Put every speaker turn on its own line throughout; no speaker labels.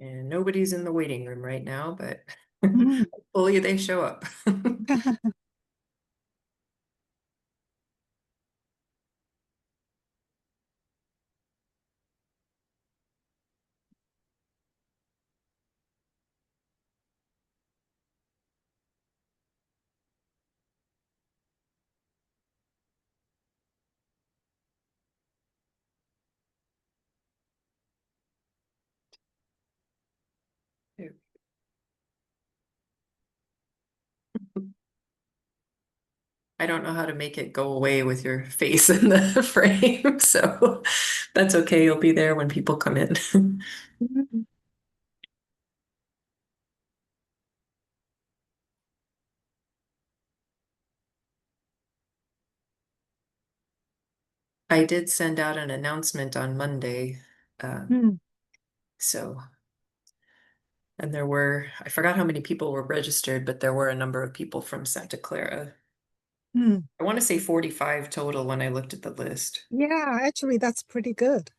And nobody's in the waiting room right now, but
Mm.
hopefully they show up. I don't know how to make it go away with your face in the frame, so that's okay. You'll be there when people come in.
Mm.
I did send out an announcement on Monday. Um,
Mm.
so, and there were, I forgot how many people were registered, but there were a number of people from Santa Clara.
Mm.
I want to say 45 total when I looked at the list.
Yeah, actually, that's pretty good.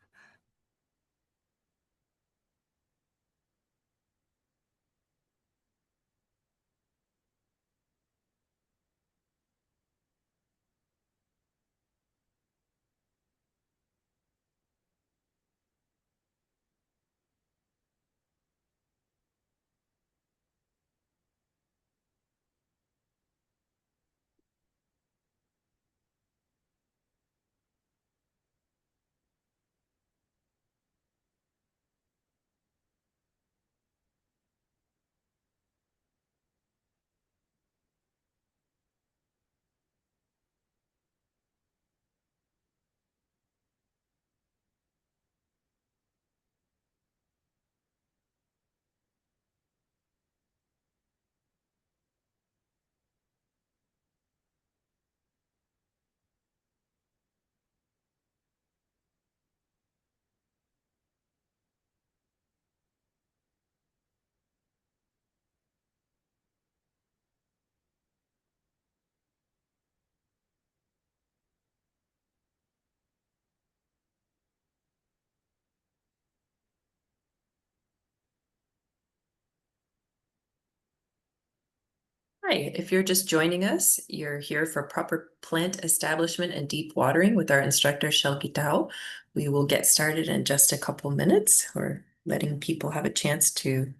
Hi, if you're just joining us, you're here for proper plant establishment and deep watering with our instructor, Shelgi Tao. We will get started in just a couple minutes. We're letting people have a chance to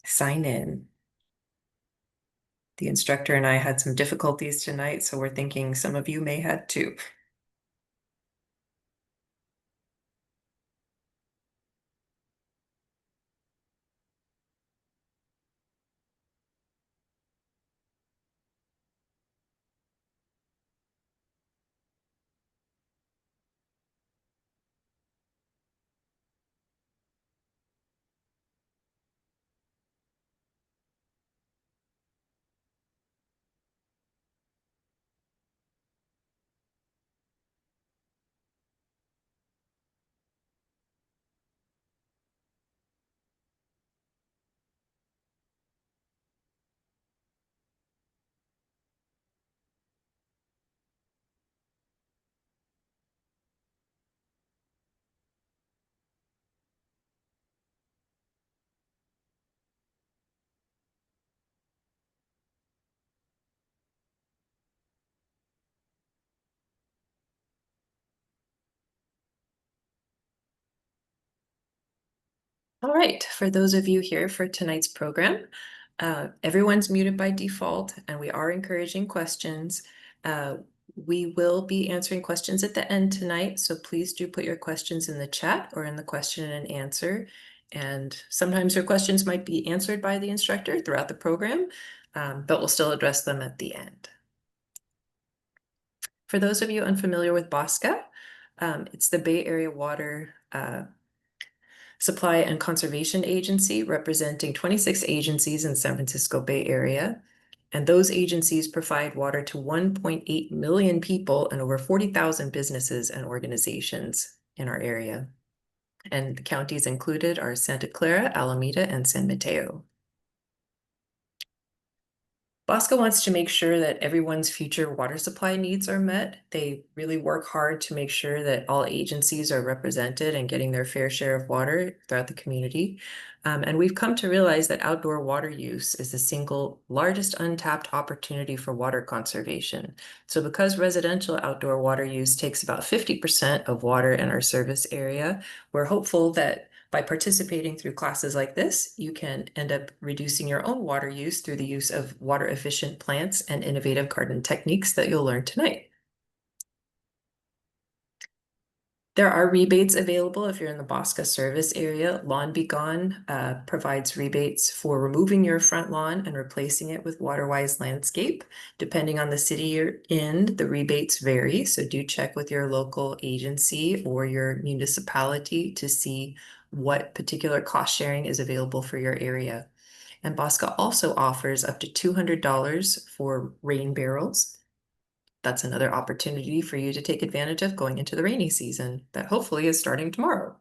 sign in. The instructor and I had some difficulties tonight, so we're thinking some of you may had too. All right, for those of you here for tonight's program, everyone's muted by default and we are encouraging questions. We will be answering questions at the end tonight, so please do put your questions in the chat or in the question and answer. And sometimes your questions might be answered by the instructor throughout the program, but we'll still address them at the end. For those of you unfamiliar with BOSCA, it's the Bay Area Water Supply and Conservation Agency, representing 26 agencies in San Francisco Bay Area. And those agencies provide water to 1.8 million people and over 40,000 businesses and organizations in our area. And the counties included are Santa Clara, Alameda, and San Mateo. Bosco wants to make sure that everyone's future water supply needs are met. They really work hard to make sure that all agencies are represented and getting their fair share of water throughout the community. And we've come to realize that outdoor water use is the single largest untapped opportunity for water conservation. So because residential outdoor water use takes about 50% of water in our service area, we're hopeful that by participating through classes like this, you can end up reducing your own water use through the use of water efficient plants and innovative garden techniques that you'll learn tonight. There are rebates available if you're in the Bosca service area. Lawn Be Gone provides rebates for removing your front lawn and replacing it with WaterWise Landscape. Depending on the city you're in, the rebates vary, so do check with your local agency or your municipality to see what particular cost sharing is available for your area. And Bosca also offers up to $200 for rain barrels. That's another opportunity for you to take advantage of going into the rainy season that hopefully is starting tomorrow.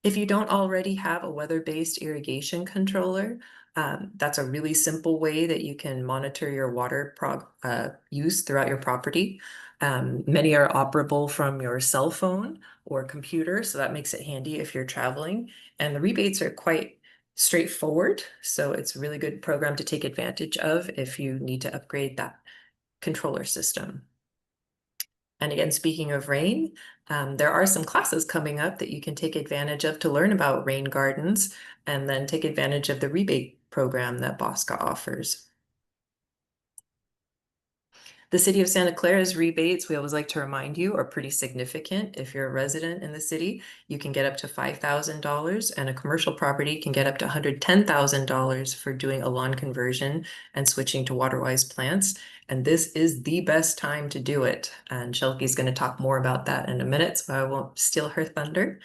If you don't already have a weather-based irrigation controller, that's a really simple way that you can monitor your water use throughout your property. Many are operable from your cell phone or computer, so that makes it handy if you're traveling. And the rebates are quite straightforward, so it's a really good program to take advantage of if you need to upgrade that controller system. And again, speaking of rain, there are some classes coming up that you can take advantage of to learn about rain gardens and then take advantage of the rebate program that Bosca offers. The city of Santa Clara's rebates, we always like to remind you, are pretty significant. If you're a resident in the city, you can get up to $5,000, and a commercial property can get up to $110,000 for doing a lawn conversion and switching to water-wise plants. And this is the best time to do it. And Shelke's going to talk more about that in a minute, so I won't steal her thunder.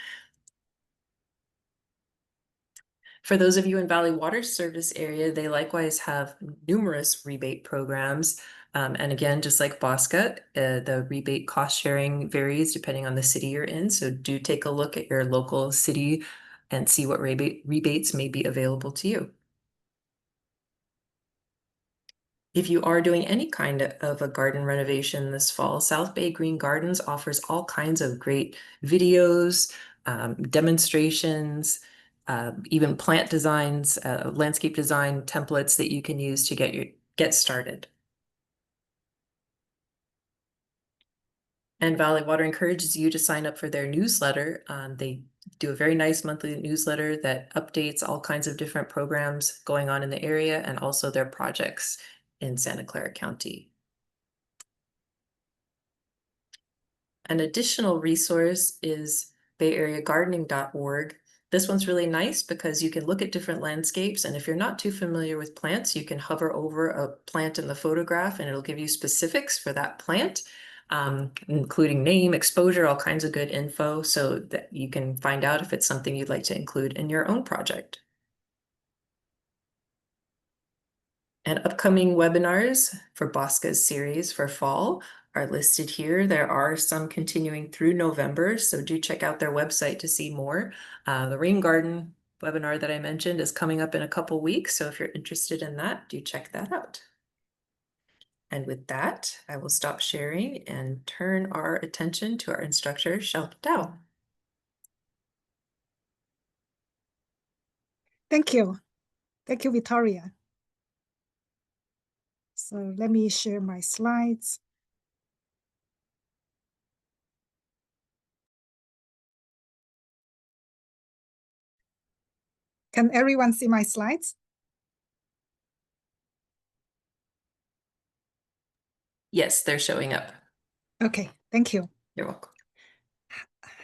For those of you in Valley Water Service area, they likewise have numerous rebate programs. And again, just like Bosca, the rebate cost sharing varies depending on the city you're in. So do take a look at your local city and see what rebates may be available to you. If you are doing any kind of a garden renovation this fall, South Bay Green Gardens offers all kinds of great videos, demonstrations, even plant designs, landscape design templates that you can use to get started. And Valley Water encourages you to sign up for their newsletter. They do a very nice monthly newsletter that updates all kinds of different programs going on in the area and also their projects in Santa Clara County. An additional resource is bayareagardening.org. This one's really nice because you can look at different landscapes, and if you're not too familiar with plants, you can hover over a plant in the photograph and it'll give you specifics for that plant, including name, exposure, all kinds of good info so that you can find out if it's something you'd like to include in your own project. And upcoming webinars for Bosca's series for fall are listed here. There are some continuing through November, so do check out their website to see more. The Rain Garden webinar that I mentioned is coming up in a couple weeks, so if you're interested in that, do check that out. And with that, I will stop sharing and turn our attention to our instructor, Shelp Dow.
Thank you. Thank you, Victoria. So let me share my slides. Can everyone see my slides?
Yes, they're showing up.
Okay, thank you.
You're welcome.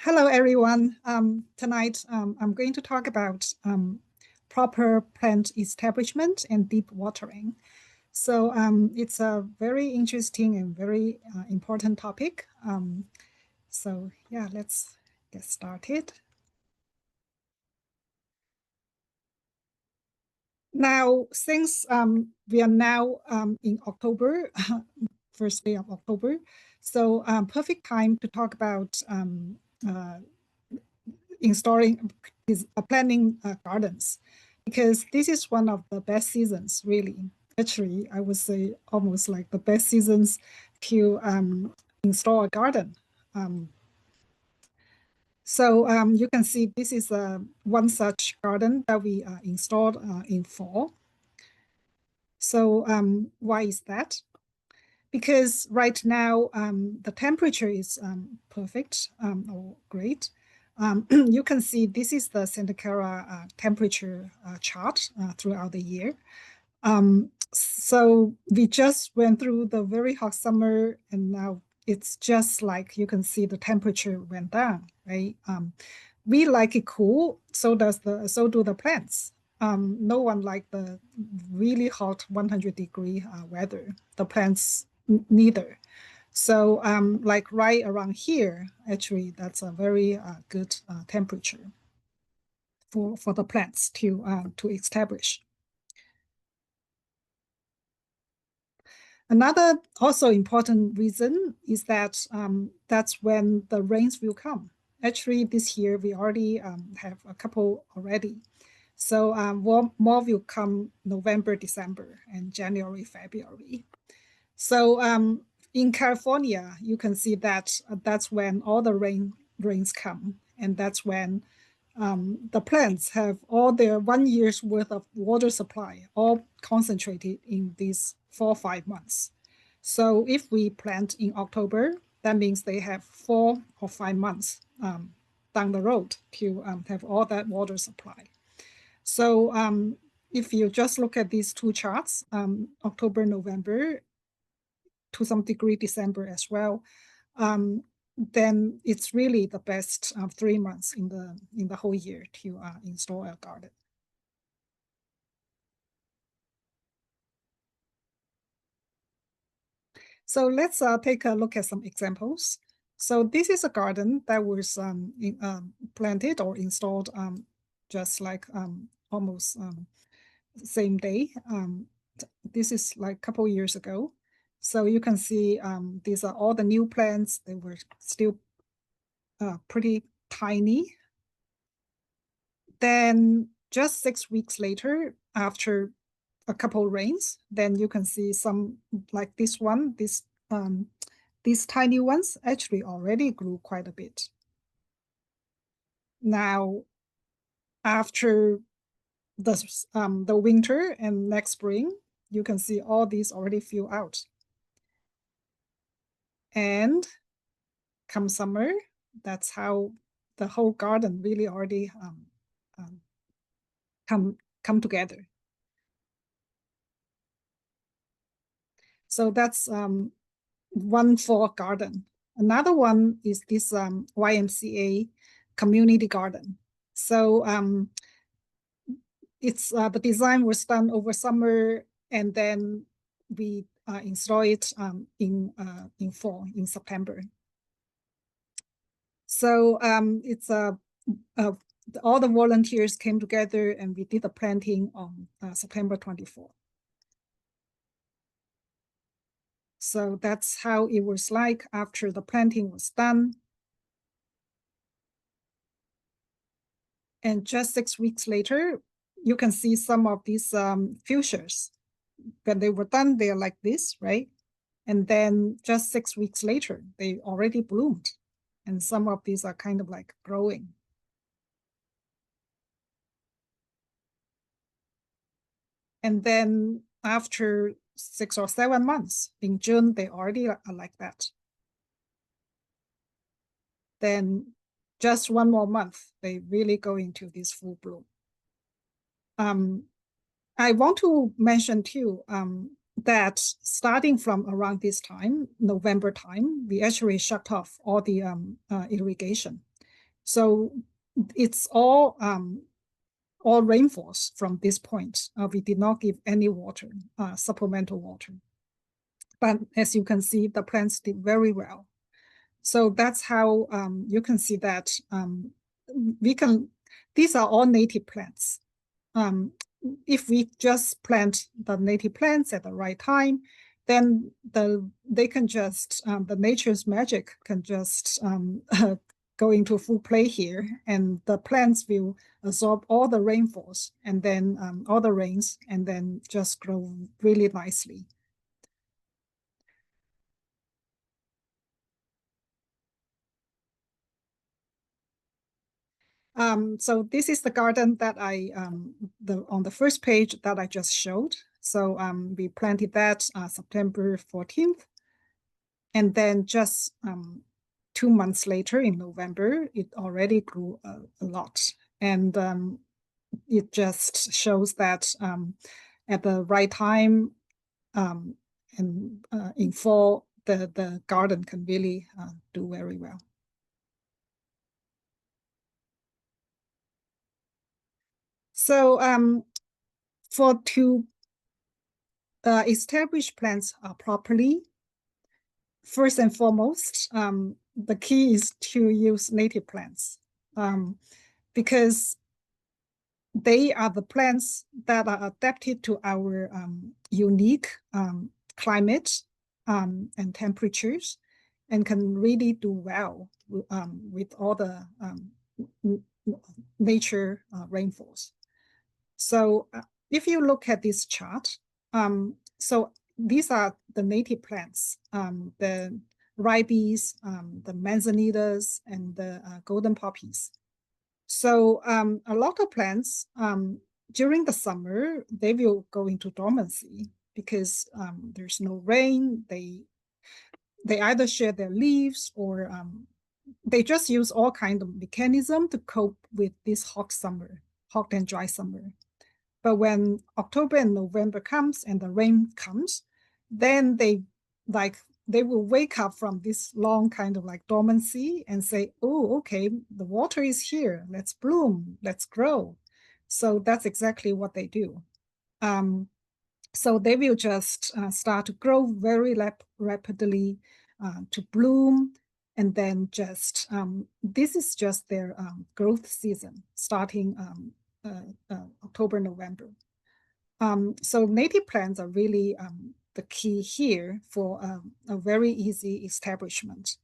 Hello, everyone. Tonight, I'm going to talk about proper plant establishment and deep watering. So it's a very interesting and very important topic. So yeah, let's get started. Now, since we are now in October, first day of October, so perfect time to talk about installing, planning gardens, because this is one of the best seasons, really. Actually, I would say almost like the best seasons to install a garden. So you can see this is one such garden that we installed in fall. So why is that? Because right now the temperature is perfect or great. You can see this is the Santa Clara temperature chart throughout the year. So we just went through the very hot summer, and now it's just like you can see the temperature went down, right? We like it cool, so do the plants. No one like the really hot 100-degree weather. The plants neither. So like right around here, actually, that's a very good temperature for the plants to establish. Another also important reason is that that's when the rains will come. Actually, this year we already have a couple already. So more will come November, December, and January, February. So in California, you can see that that's when all the rains come, and that's when the plants have all their 1 year's worth of water supply, all concentrated in these 4 or 5 months. So if we plant in October, that means they have 4 or 5 months down the road to have all that water supply. So if you just look at these two charts, October, November, to some degree December as well, then it's really the best 3 months in the whole year to install a garden. So let's take a look at some examples. So this is a garden that was planted or installed just like almost same day. This is like a couple years ago. So you can see these are all the new plants. They were still pretty tiny. Then just 6 weeks later, after a couple rains, then you can see some like this one, these tiny ones actually already grew quite a bit. Now, after the winter and next spring, you can see all these already fill out. And come summer, that's how the whole garden really already come together. So that's one for garden. Another one is this YMCA community garden. So it's the design was done over summer, and then we install it in fall, in September. So it's all the volunteers came together and we did the planting on September 24th. So that's how it was like after the planting was done. And just 6 weeks later, you can see some of these fuchsias. When they were done, they're like this, right? And then just 6 weeks later, they already bloomed. And some of these are kind of like growing. And then after 6 or 7 months, in June, they already are like that. Then just 1 more month, they really go into this full bloom. I want to mention too that starting from around this time, November time, we actually shut off all the irrigation. So it's all rainfalls from this point. We did not give any water, supplemental water. But as you can see, the plants did very well. So that's how you can see that these are all native plants. If we just plant the native plants at the right time, then they can just, the nature's magic can just go into full play here, and the plants will absorb all the rainfalls and then all the rains, and then just grow really nicely. So this is the garden that on the first page that I just showed. So we planted that September 14th. And then just 2 months later in November, it already grew a lot. And it just shows that at the right time and in fall, the garden can really do very well. So to establish plants properly, first and foremost, the key is to use native plants because they are the plants that are adapted to our unique climate and temperatures and can really do well with all the nature rainfalls. So if you look at this chart, so these are the native plants, the ribes, the manzanitas, and the golden poppies. So a lot of plants during the summer, they will go into dormancy because there's no rain. They either shed their leaves or they just use all kind of mechanism to cope with this hot summer, hot and dry summer. But when October and November comes and the rain comes, then they will wake up from this long kind of like dormancy and say, oh, okay, the water is here. Let's bloom, let's grow. So that's exactly what they do. So they will just start to grow very rapidly, to bloom. And then just, this is just their growth season starting October, November. So native plants are really the key here for a very easy establishment.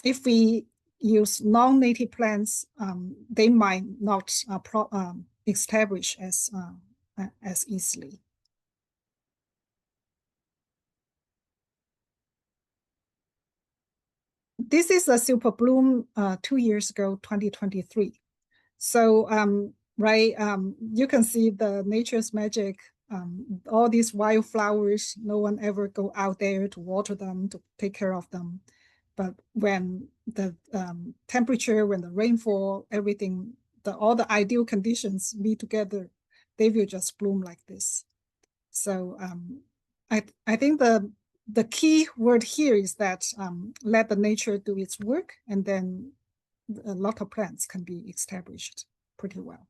If we use non-native plants, they might not establish as easily. This is a super bloom 2 years ago, 2023. So right, you can see the nature's magic. All these wildflowers, no one ever go out there to water them, to take care of them. But when the temperature, when the rainfall, everything, all the ideal conditions meet together, they will just bloom like this. So I think the key word here is that let the nature do its work, and then a lot of plants can be established pretty well.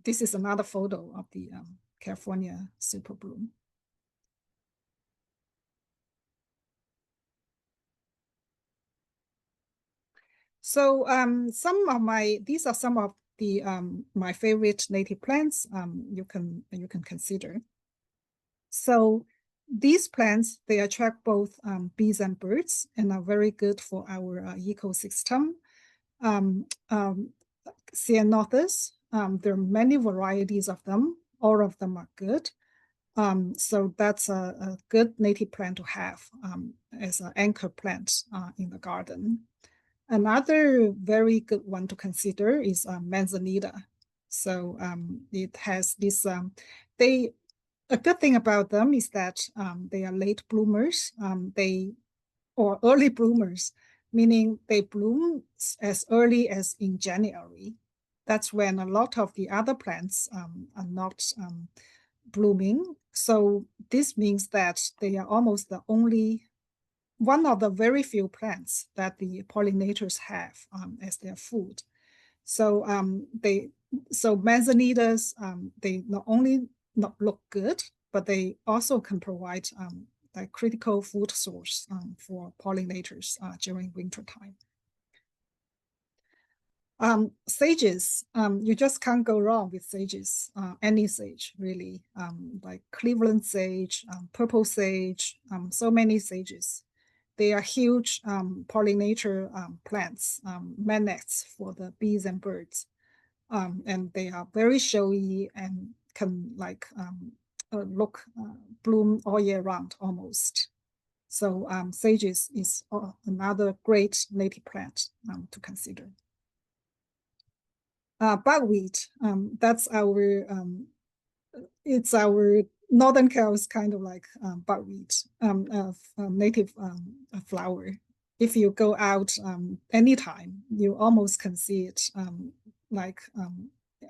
This is another photo of the California super bloom. So these are some of the my favorite native plants you can consider. So these plants, they attract both bees and birds and are very good for our ecosystem. Ceanothus, there are many varieties of them. All of them are good. So that's a good native plant to have as an anchor plant in the garden. Another very good one to consider is manzanita. So it has this, a good thing about them is that they are late bloomers, or early bloomers, meaning they bloom as early as in January. That's when a lot of the other plants are not blooming. So this means that they are almost the only one of the very few plants that the pollinators have as their food. So manzanitas, they not only not look good, but they also can provide a critical food source for pollinators during winter time. Sages, you just can't go wrong with sages. Any sage, really, like Cleveland sage, purple sage, so many sages. They are huge pollinator plants, magnets for the bees and birds. And they are very showy and can bloom all year round almost. So sages is another great native plant to consider. Buckwheat, it's our Northern Cali's kind of like buckwheat, native flower. If you go out anytime, you almost can see it on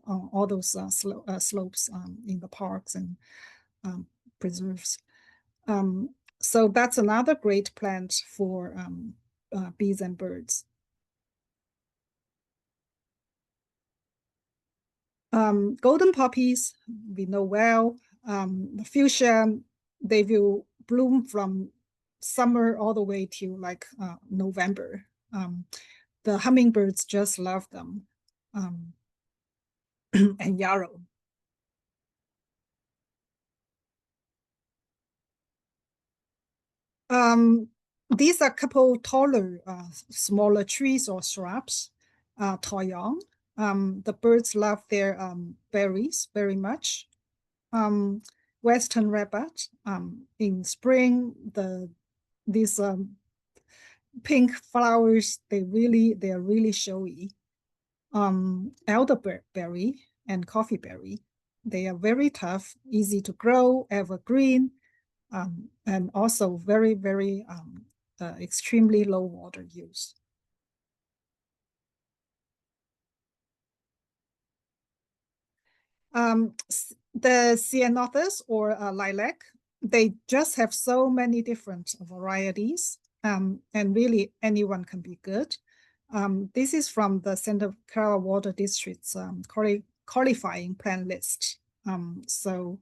all those slopes in the parks and preserves. So that's another great plant for bees and birds. Golden poppies, we know well. The fuchsia, they will bloom from summer all the way to like November. The hummingbirds just love them. And yarrow. These are a couple taller, smaller trees or shrubs, toyong. The birds love their berries very much. Western rabbit. In spring, these pink flowers they are really showy. Elderberry and coffeeberry. They are very tough, easy to grow, evergreen, and also very, very extremely low water use. The ceanothus or lilac, they just have so many different varieties, and really anyone can be good. This is from the Santa Clara Water District's qualifying plant list. So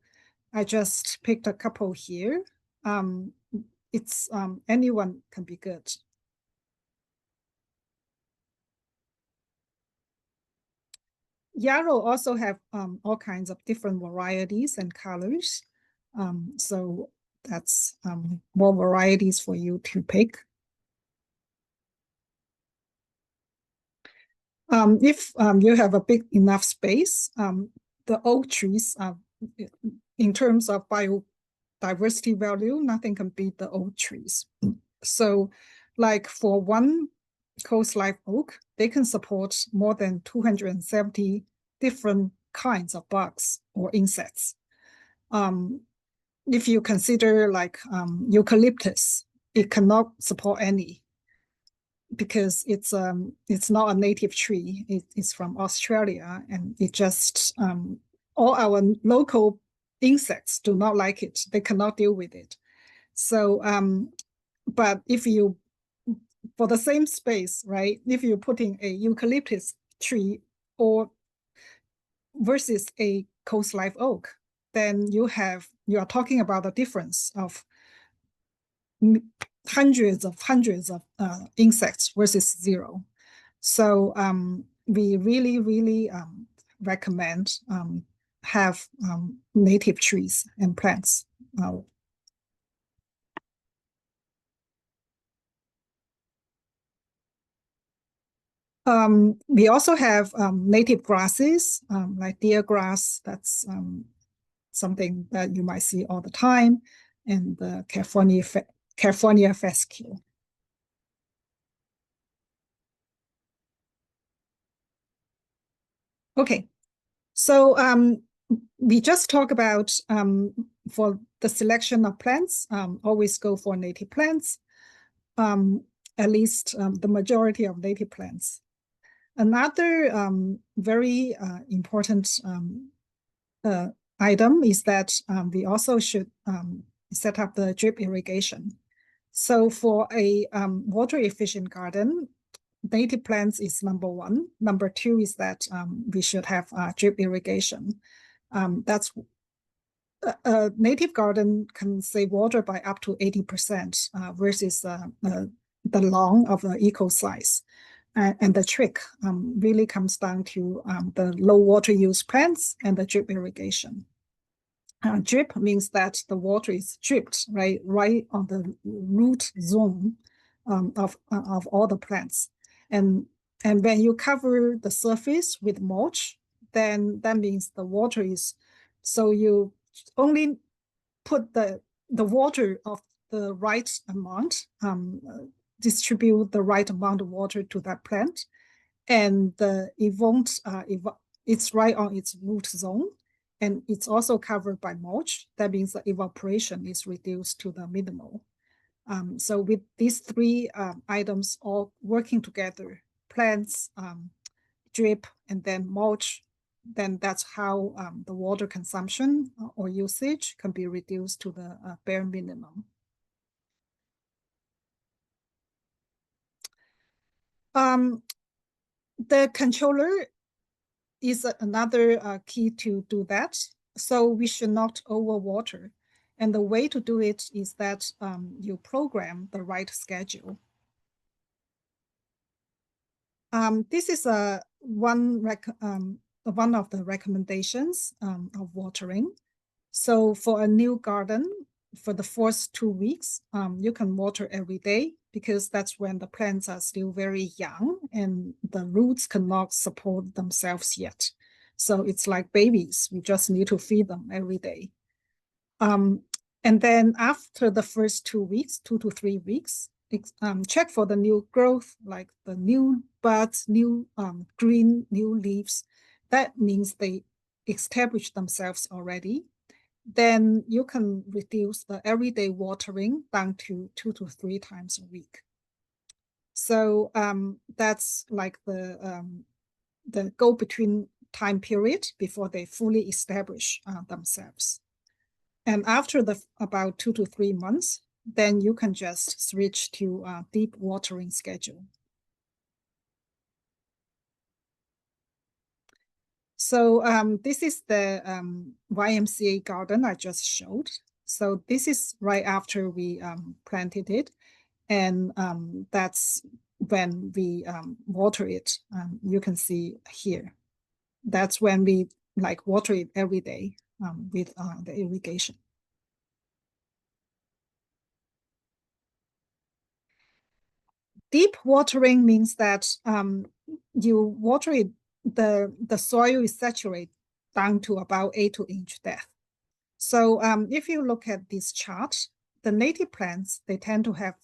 I just picked a couple here. It's anyone can be good. Yarrow also have all kinds of different varieties and colors. So that's more varieties for you to pick. If you have a big enough space, the oak trees, in terms of biodiversity value, nothing can beat the oak trees. So like for one coast live oak, they can support more than 270 different kinds of bugs or insects. If you consider like eucalyptus, it cannot support any because it's not a native tree. It's from Australia, and it just all our local insects do not like it. They cannot deal with it. So, but if you for the same space, right? If you're putting a eucalyptus tree or versus a coast live oak, then you are talking about a difference of hundreds of insects versus zero. So we really, really recommend have native trees and plants. We also have native grasses like deer grass. That's something that you might see all the time, and the California fescue. Okay, so we just talked about for the selection of plants, always go for native plants, at least the majority of native plants. Another very important item is that we also should set up the drip irrigation. So for a water efficient garden, native plants is number one. Number two is that we should have drip irrigation. That's a native garden can save water by up to 80% versus the lawn of the eco size. And the trick really comes down to the low water use plants and the drip irrigation. Drip means that the water is dripped right on the root zone of all the plants. And when you cover the surface with mulch, then that means the water is, so you only put the water of the right amount, distribute the right amount of water to that plant, and it won't, it's right on its root zone, and it's also covered by mulch. That means the evaporation is reduced to the minimal. So with these three items all working together, plants, drip, and then mulch, then that's how the water consumption or usage can be reduced to the bare minimum. The controller is another key to do that. So we should not overwater. And the way to do it is that you program the right schedule. This is one of the recommendations of watering. So for a new garden, for the first 2 weeks, you can water every day because that's when the plants are still very young and the roots cannot support themselves yet. So it's like babies. We just need to feed them every day. And then after the first 2 weeks, 2 to 3 weeks, check for the new growth, like the new buds, new green, new leaves. That means they established themselves already. Then you can reduce the everyday watering down to 2 to 3 times a week. So that's like the go-between time period before they fully establish themselves. And after about 2 to 3 months, then you can just switch to a deep watering schedule. So this is the YMCA garden I just showed. So this is right after we planted it. And that's when we water it. You can see here. That's when we like water it every day with the irrigation. Deep watering means that you water it, the soil is saturated down to about 8 inch depth. So if you look at this chart, the native plants, they tend to have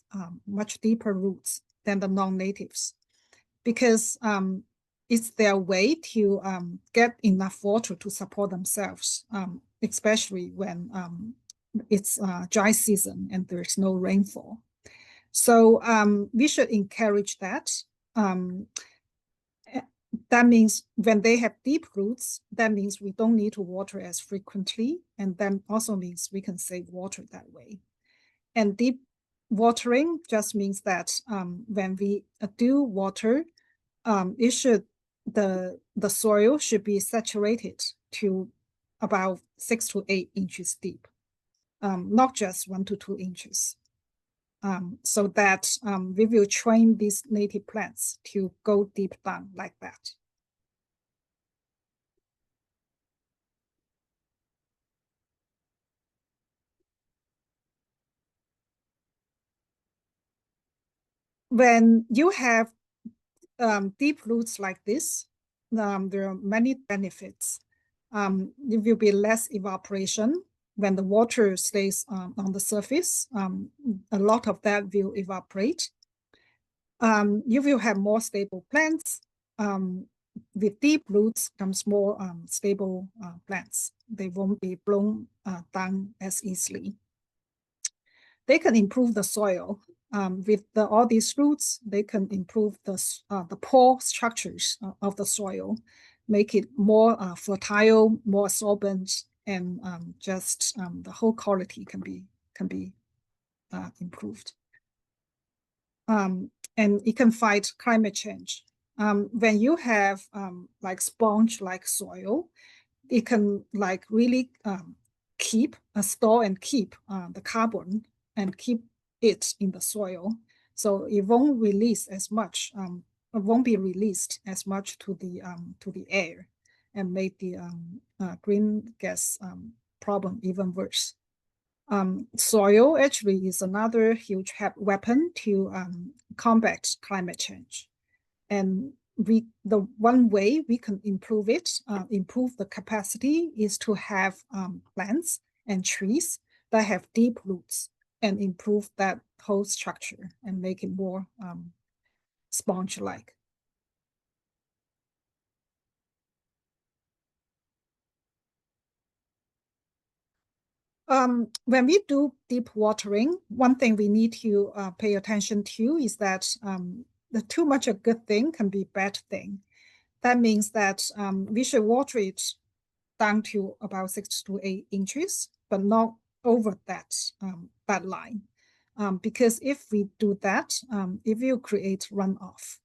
much deeper roots than the non-natives because it's their way to get enough water to support themselves, especially when it's dry season and there's no rainfall. So we should encourage that. That means when they have deep roots, that means we don't need to water as frequently. And then also means we can save water that way. And deep watering just means that when we do water, the soil should be saturated to about 6 to 8 inches deep, not just 1 to 2 inches. So that we will train these native plants to go deep down like that. When you have deep roots like this, there are many benefits. There will be less evaporation. When the water stays on the surface, a lot of that will evaporate. You will have more stable plants. With deep roots comes more stable plants. They won't be blown down as easily. They can improve the soil. With all these roots, they can improve the pore structures of the soil, make it more fertile, more absorbent, and just the whole quality can be improved. And it can fight climate change. When you have like sponge-like soil, it can like really store and keep the carbon and keep it in the soil. So it won't release as much won't be released as much to the air and make the green gas problem even worse. Soil actually is another huge weapon to combat climate change. And the one way we can improve it, improve the capacity, is to have plants and trees that have deep roots and improve that whole structure and make it more sponge-like. When we do deep watering, one thing we need to pay attention to is that the too much a good thing can be bad thing. That means that we should water it down to about 6 to 8 inches, but not over that line. Because if we do that, it will create runoff.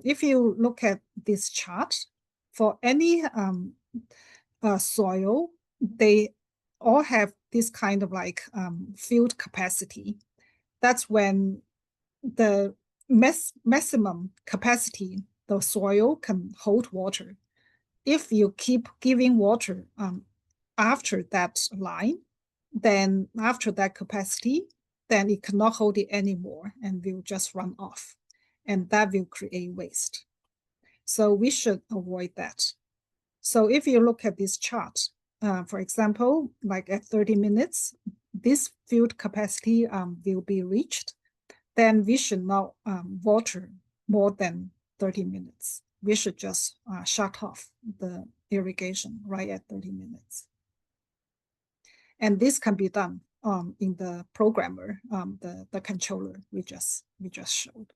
If you look at this chart, for any soil, they all have this kind of like field capacity. That's when the maximum capacity the soil can hold water. If you keep giving water after that line, then after that capacity, then it cannot hold it anymore and will just run off. And that will create waste. So we should avoid that. So if you look at this chart, for example, like at 30 minutes, this field capacity will be reached, then we should not water more than 30 minutes. We should just shut off the irrigation right at 30 minutes. And this can be done in the programmer, the controller we just showed.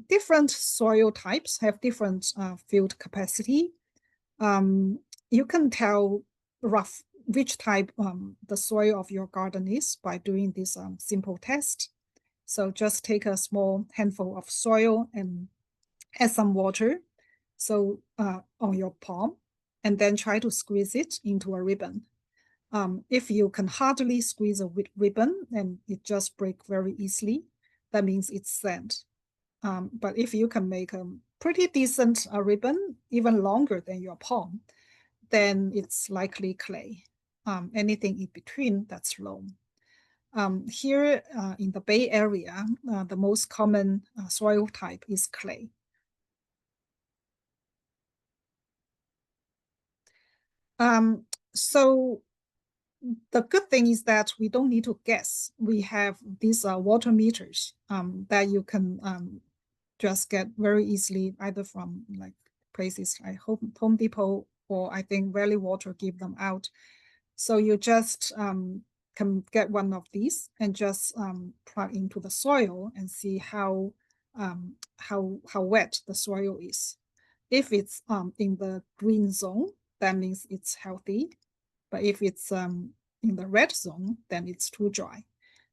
Different soil types have different field capacity. You can tell rough which type the soil of your garden is by doing this simple test. So just take a small handful of soil and add some water on your palm, and then try to squeeze it into a ribbon. If you can hardly squeeze a ribbon and it just breaks very easily, that means it's sand. But if you can make a pretty decent ribbon, even longer than your palm, then it's likely clay. Anything in between, that's loam. Here in the Bay Area, the most common soil type is clay. So the good thing is that we don't need to guess. We have these water meters that you can just get very easily, either from like places like Home Depot, or I think Valley Water give them out. So you just can get one of these and just plug into the soil and see how wet the soil is. If it's in the green zone, that means it's healthy. But if it's in the red zone, then it's too dry,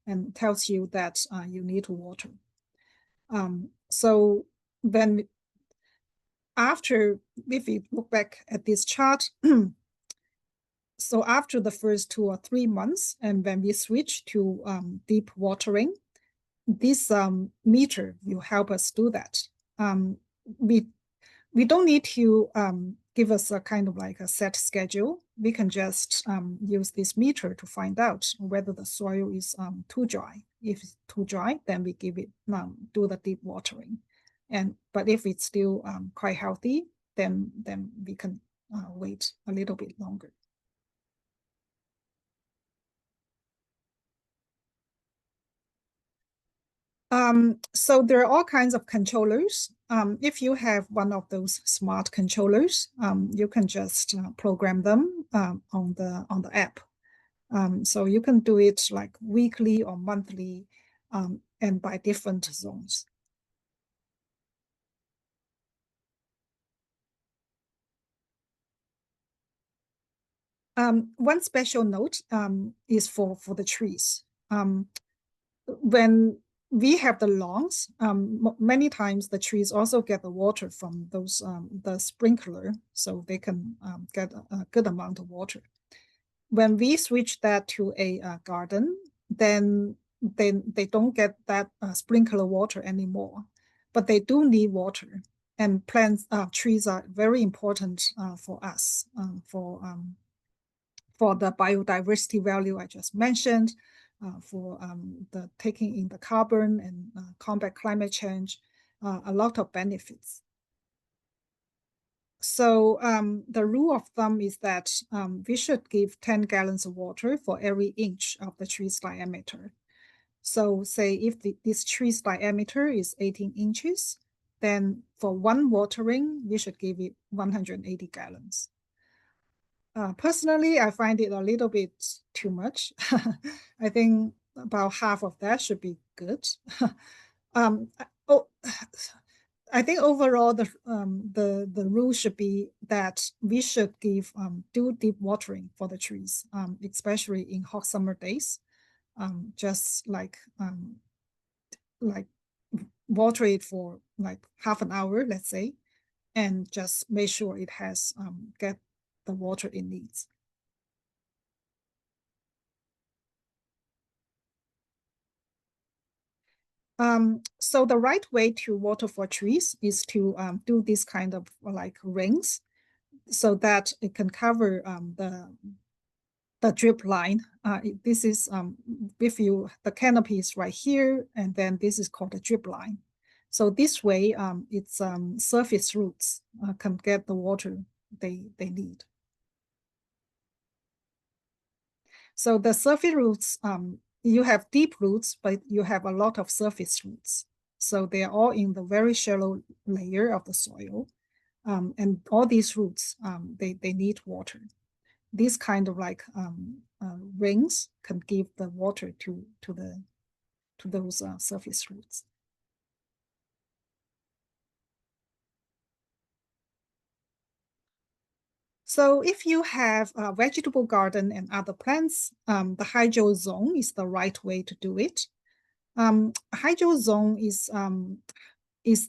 and tells you that you need to water. So then after, if you look back at this chart, so after the first 2 or 3 months, and when we switch to deep watering, this meter will help us do that. We don't need to give us a kind of like a set schedule. We can just use this meter to find out whether the soil is too dry. If it's too dry, then we give it do the deep watering. But if it's still quite healthy, then we can wait a little bit longer. So there are all kinds of controllers. If you have one of those smart controllers, you can just program them on the app. So you can do it like weekly or monthly, and by different zones. One special note is for the trees. When we have the lawns, many times the trees also get the water from those the sprinkler, so they can get a good amount of water. when we switch that to a garden, then they don't get that sprinkler water anymore, but they do need water. And plants, trees are very important for us, for the biodiversity value I just mentioned, for the taking in the carbon and combat climate change, a lot of benefits. So the rule of thumb is that we should give 10 gallons of water for every inch of the tree's diameter. So say if this tree's diameter is 18 inches, then for one watering, we should give it 180 gallons. Personally, I find it a little bit too much. I think about half of that should be good. um, oh, I think overall the rule should be that we should do deep watering for the trees, especially in hot summer days. Just like water it for like half an hour, let's say, and just make sure it has get the water it needs. So the right way to water for trees is to do this kind of like rings, so that it can cover the drip line. This is if you the canopy is right here, and then this is called a drip line. So this way, it's surface roots can get the water they need. So the surface roots, you have deep roots, but you have a lot of surface roots. So they're all in the very shallow layer of the soil. And all these roots, they need water. These kind of like rings can give the water to those surface roots. So if you have a vegetable garden and other plants, the hydro zone is the right way to do it. Hydro zone is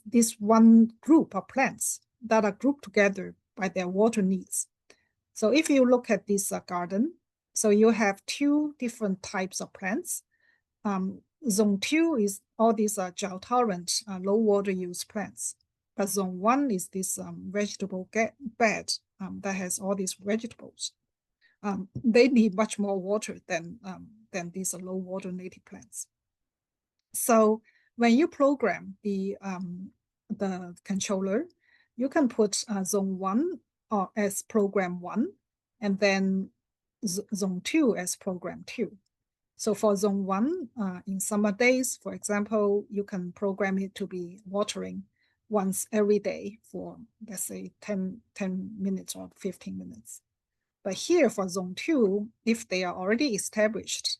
this one group of plants that are grouped together by their water needs. So if you look at this garden, so you have two different types of plants. Zone 2 is all these drought tolerant, low water use plants. But zone 1 is this vegetable bed that has all these vegetables. They need much more water than these low water native plants. So when you program the controller, you can put zone 1 as program 1, and then zone 2 as program 2. So for zone 1, in summer days, for example, you can program it to be watering once every day for, let's say, 10 minutes or 15 minutes. But here for zone 2, if they are already established,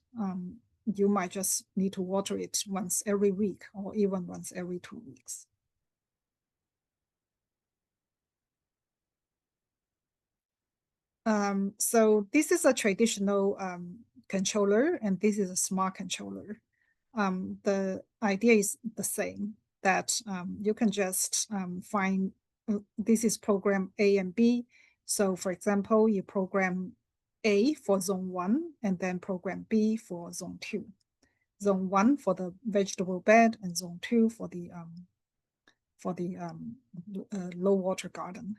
you might just need to water it once every week or even once every 2 weeks. So this is a traditional controller, and this is a smart controller. The idea is the same, that you can just find, this is program A and B. So for example, you program A for zone 1 and then program B for zone 2. Zone 1 for the vegetable bed and zone 2 for the low water garden,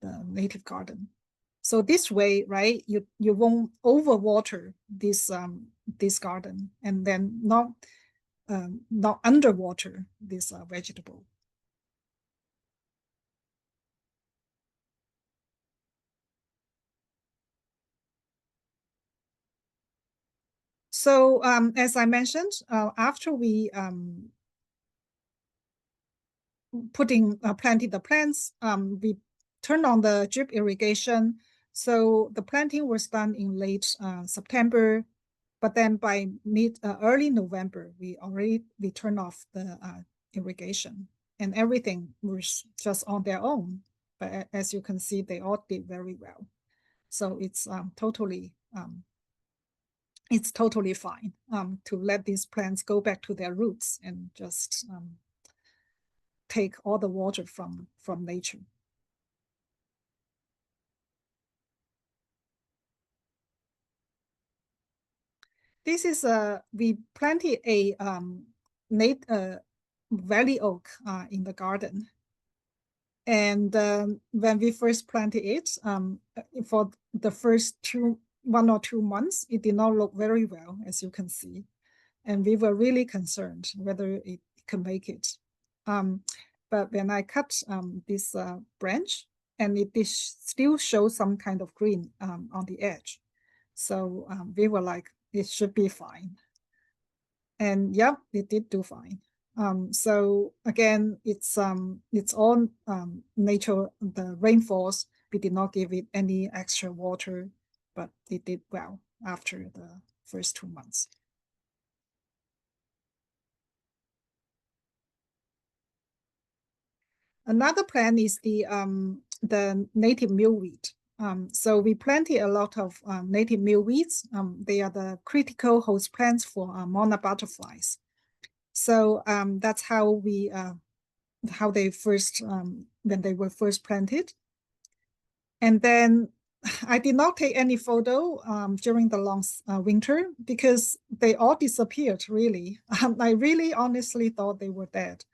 the native garden. So this way, right, you won't overwater this garden and then not underwater this vegetable. So as I mentioned, after we planted the plants, we turned on the drip irrigation. So the planting was done in late September, but then by early November, we turned off the irrigation, and everything was just on their own. But as you can see, they all did very well. So it's totally fine to let these plants go back to their roots and just take all the water from nature. this is we planted a valley oak in the garden. And when we first planted it, for the first 1 or 2 months, it did not look very well, as you can see. And we were really concerned whether it can make it. But when I cut this branch, and it still shows some kind of green on the edge. So we were like, it should be fine. And yeah, it did do fine. So again, it's all nature, the rainfalls. We did not give it any extra water, but it did well after the first 2 months. Another plant is the native millweed. So we planted a lot of native millweeds. They are the critical host plants for monarch butterflies. So that's how they first when they were first planted. And then I did not take any photo during the long winter because they all disappeared. Really, I really honestly thought they were dead.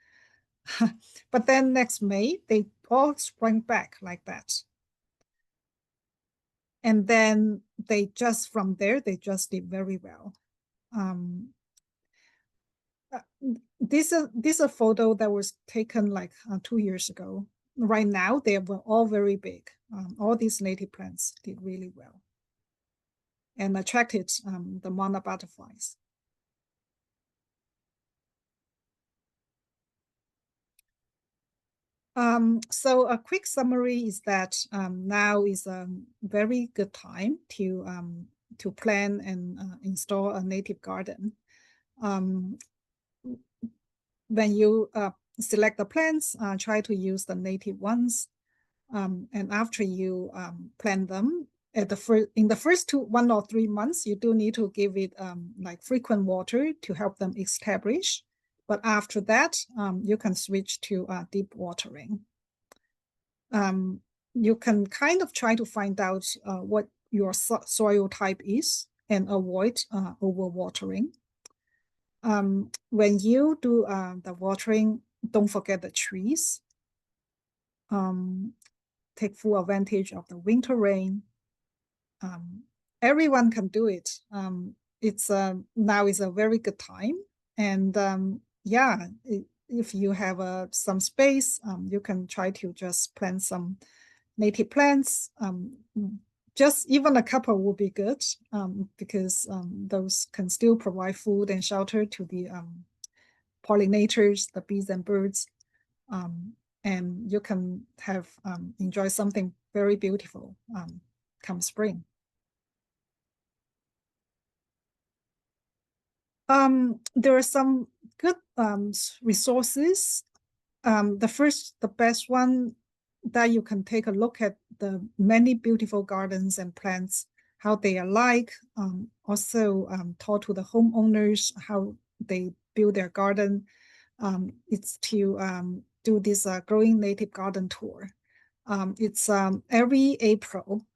But then next May, they all sprang back like that. And then from there, they just did very well. This is a photo that was taken like 2 years ago. Right now, they were all very big. All these native plants did really well and attracted the monarch butterflies. So a quick summary is that now is a very good time to plan and install a native garden. When you select the plants, try to use the native ones. And after you plant them, in the first 1 or 3 months, you do need to give it like frequent water to help them establish. But after that, you can switch to deep watering. You can kind of try to find out what your soil type is and avoid overwatering. When you do the watering, don't forget the trees. Take full advantage of the winter rain. Everyone can do it. It's now is a very good time, and yeah, if you have some space, you can try to just plant some native plants. Just even a couple would be good because those can still provide food and shelter to the pollinators, the bees and birds. And you can have enjoy something very beautiful come spring. There are some good resources. The best one that you can take a look at the many beautiful gardens and plants, how they are like. Also talk to the homeowners, how they build their garden. It's to do this growing native garden tour. It's every April.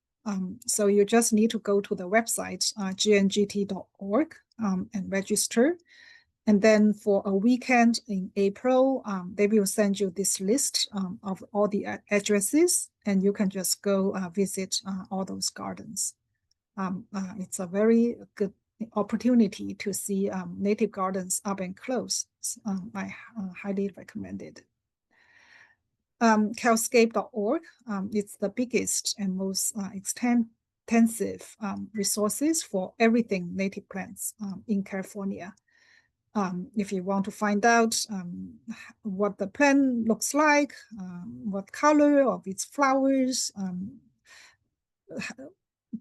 So you just need to go to the website, gngt.org, and register. And then for a weekend in April, they will send you this list of all the addresses, and you can just go visit all those gardens. It's a very good opportunity to see native gardens up and close. I highly recommend it. Calscape.org, it's the biggest and most extensive resources for everything native plants in California. If you want to find out what the plant looks like, what color of its flowers,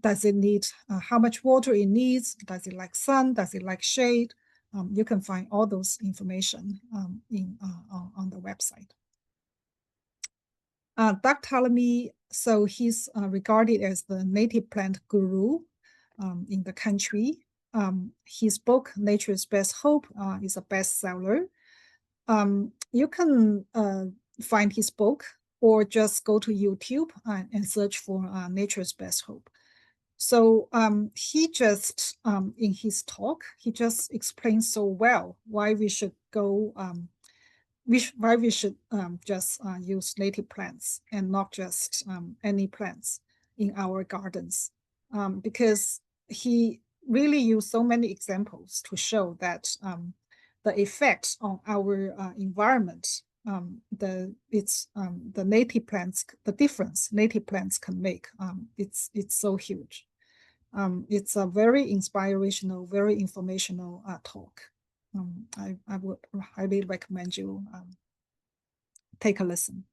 does it need, how much water it needs, does it like sun, does it like shade, you can find all those information on the website. Doug Ptolemy, so he's regarded as the native plant guru in the country. His book, Nature's Best Hope, is a bestseller. You can find his book or just go to YouTube and search for Nature's Best Hope. So he just in his talk, he just explained so well why we should go why we should just use native plants and not just any plants in our gardens, because he really used so many examples to show that the effects on our environment, the native plants, the difference native plants can make, it's so huge. It's a very inspirational, very informational talk. I would highly recommend you take a listen.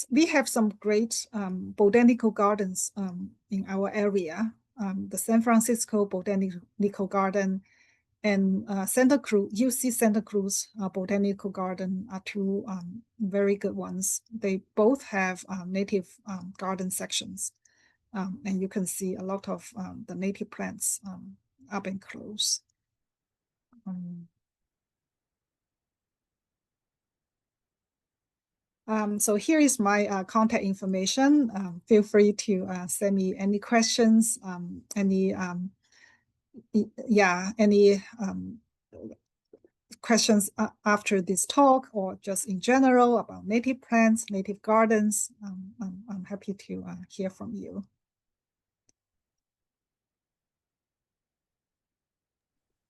We have some great botanical gardens in our area. The San Francisco Botanical Garden and Santa Cruz, UC Santa Cruz Botanical Garden are two very good ones. They both have native garden sections, and you can see a lot of the native plants up and close. So here is my contact information. Feel free to send me any questions, any questions after this talk, or just in general about native plants, native gardens. I'm happy to hear from you.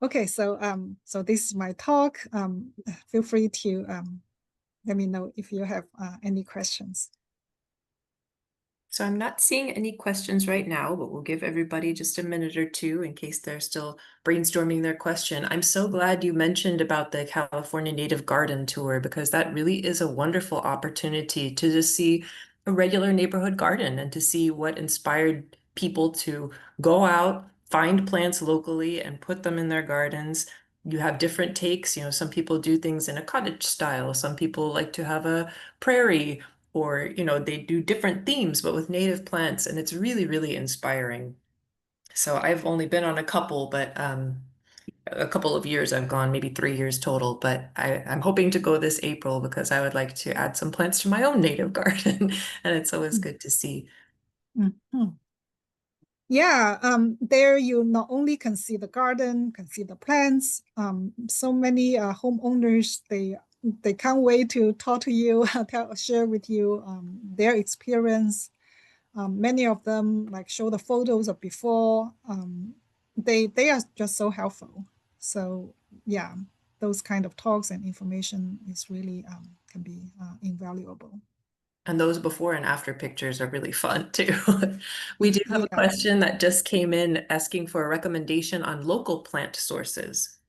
Okay, so this is my talk. Feel free to let me know if you have any questions.
So I'm not seeing any questions right now, but we'll give everybody just a minute or two in case they're still brainstorming their question. I'm so glad you mentioned about the California Native Garden Tour because that really is a wonderful opportunity to just see a regular neighborhood garden and to see what inspired people to go out, find plants locally and put them in their gardens. You have different takes, some people do things in a cottage style, some people like to have a prairie or they do different themes but with native plants and it's really really inspiring. So I've only been on a couple, but a couple of years I've gone, maybe 3 years total, but I'm hoping to go this April because I would like to add some plants to my own native garden and it's always good to see.
Mm -hmm. Yeah, there you not only can see the garden, can see the plants. So many homeowners, they can't wait to talk to you, share with you their experience. Many of them like show the photos of before. They are just so helpful. So yeah, those kind of talks and information is really can be invaluable.
And those before and after pictures are really fun too. We do have a
Yeah.
question that just came in asking for a recommendation on local plant sources.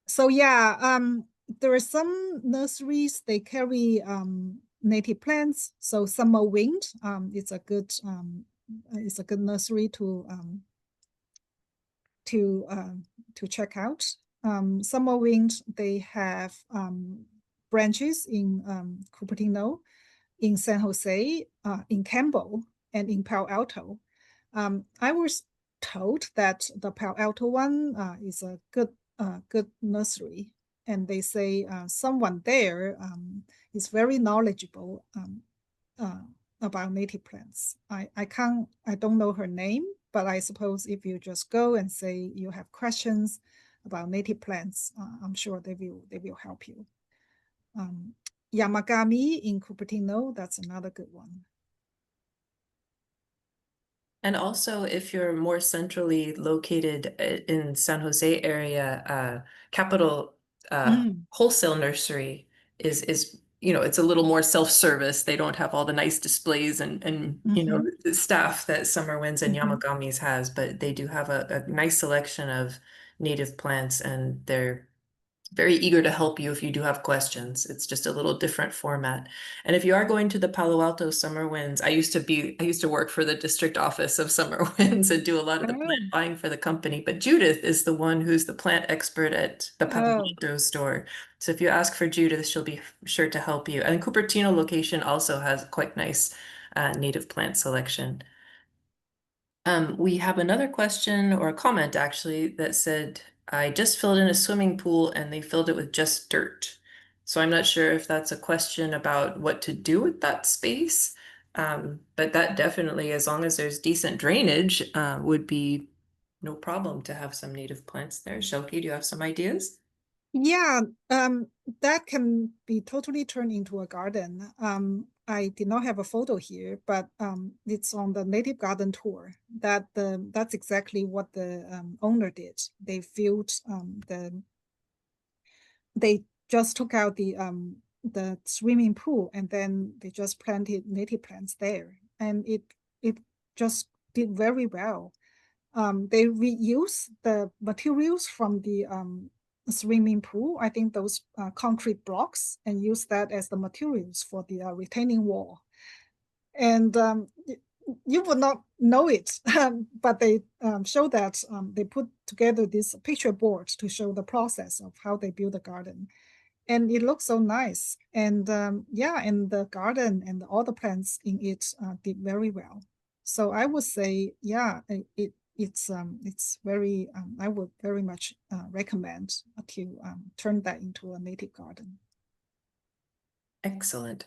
So yeah, there are some nurseries, they carry native plants. So Summer Wind, it's a good nursery to to check out. Summer Wind, they have branches in Cupertino, in San Jose, in Campbell, and in Palo Alto. I was told that the Palo Alto one is a good nursery, and they say someone there is very knowledgeable uh, about native plants. I don't know her name, but I suppose if you just go and say you have questions about native plants, I'm sure they will help you. Um, Yamagami in Cupertino, that's another good one.
And also, if you're more centrally located in San Jose area, Capital
Mm.
Wholesale Nursery is it's a little more self-service. They don't have all the nice displays and
Mm-hmm.
the staff that Summer Winds and
Mm-hmm.
Yamagami's has, but they do have a nice selection of native plants and they're very eager to help you if you do have questions. It's just a little different format. And if you are going to the Palo Alto Summer Winds, I used to work for the district office of Summer Winds and do a lot of the plant
Oh,
buying for the company. But Judith is the one who's the plant expert at the Palo
oh,
Alto store. So if you ask for Judith, she'll be sure to help you. And Cupertino location also has quite nice native plant selection. We have another question or a comment actually that said, I just filled in a swimming pool and they filled it with just dirt. So I'm not sure if that's a question about what to do with that space. But that definitely, as long as there's decent drainage, would be no problem to have some native plants there. Shelky, do you have some ideas?
Yeah, that can be totally turned into a garden. I did not have a photo here, but it's on the native garden tour. That's exactly what the owner did. They filled they just took out the swimming pool and then they just planted native plants there, and it just did very well. They reuse the materials from the swimming pool. I think those concrete blocks, and use that as the materials for the retaining wall. And you would not know it, but they show that they put together this picture board to show the process of how they build a garden, and it looks so nice. And yeah, and the garden and all the plants in it did very well. So I would say, yeah, it's very I would very much recommend to turn that into a native garden.
Excellent.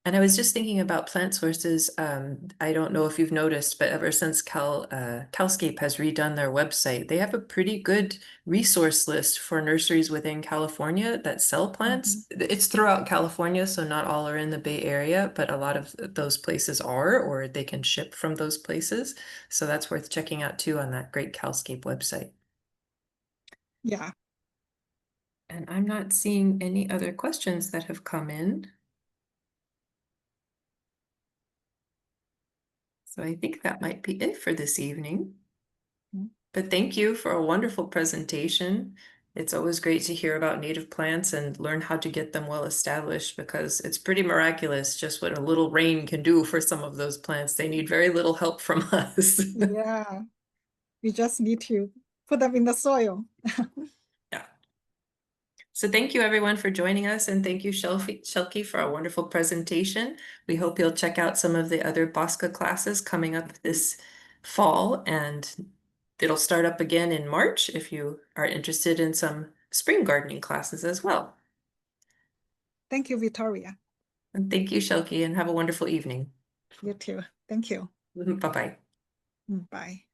And I was just thinking about plant sources. I don't know if you've noticed, but ever since Calscape has redone their website, they have a pretty good resource list for nurseries within California that sell
Mhm.
plants. It's throughout California, so not all are in the Bay Area, but a lot of those places are, or they can ship from those places. So that's worth checking out too on that great Calscape website.
Yeah,
And I'm not seeing any other questions that have come in. So I think that might be it for this evening.
mm,
But thank you for a wonderful presentation. It's always great to hear about native plants and learn how to get them well established because it's pretty miraculous just what a little rain can do for some of those plants. They need very little help from us.
yeah. We just need to put them in the soil.
Yeah. So thank you everyone for joining us and thank you Shelky for a wonderful presentation. We hope you'll check out some of the other Bosca classes coming up this fall and it'll start up again in March if you are interested in some spring gardening classes as well.
Thank you, Victoria.
And thank you, Shelky, and have a wonderful evening.
You too. Thank you.
Bye-bye.
Bye.